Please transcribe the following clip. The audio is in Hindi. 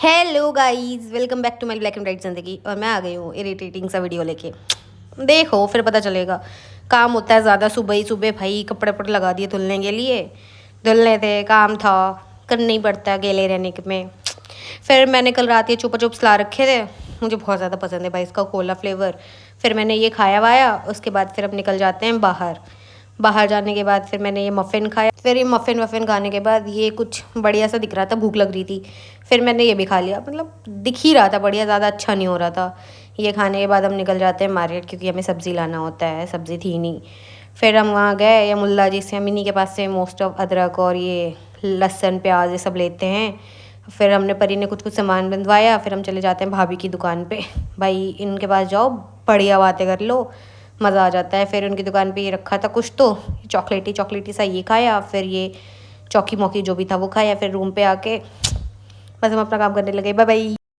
Hello guys, welcome back to my black and white ज़िंदगी। और मैं आ गई हूँ इरिटेटिंग सा वीडियो लेके। देखो फिर पता चलेगा। काम होता है ज़्यादा, सुबह ही सुबह भाई कपड़े वपड़े लगा दिए धुलने के लिए। धुलने थे, काम था, करना ही पड़ता है अकेले रहने के में। फिर मैंने कल रात ये चुपा चुप ला रखे थे, मुझे बहुत ज़्यादा पसंद है भाई इसका कोला फ्लेवर। फिर मैंने ये खाया वाया, उसके बाद फिर अब निकल जाते हैं बाहर। बाहर जाने के बाद फिर मैंने ये मफ़िन खाया। फिर ये मफ़िन वफ़िन खाने के बाद ये कुछ बढ़िया सा दिख रहा था, भूख लग रही थी। फिर मैंने ये भी खा लिया, मतलब दिख ही रहा था बढ़िया, ज़्यादा अच्छा नहीं हो रहा था। ये खाने के बाद हम निकल जाते हैं मार्केट, क्योंकि हमें सब्ज़ी लाना होता है, सब्ज़ी थी नहीं। फिर हम वहाँ गए या मुल्ला जी से, हम इन्हीं के पास से मोस्ट ऑफ अदरक और ये लहसुन प्याज ये सब लेते हैं। फिर हमने परी ने कुछ कुछ सामान बंधवाया। फिर हम चले जाते हैं भाभी की दुकान पे। भाई इनके पास जाओ, बढ़िया बातें कर लो, मज़ा आ जाता है। फिर उनकी दुकान पे ये रखा था कुछ तो चॉकलेटी चॉकलेटी सा, ये खाया। फिर ये चौकी मौकी जो भी था वो खाया। फिर रूम पे आके बस हम अपना काम करने लगे। Bye bye.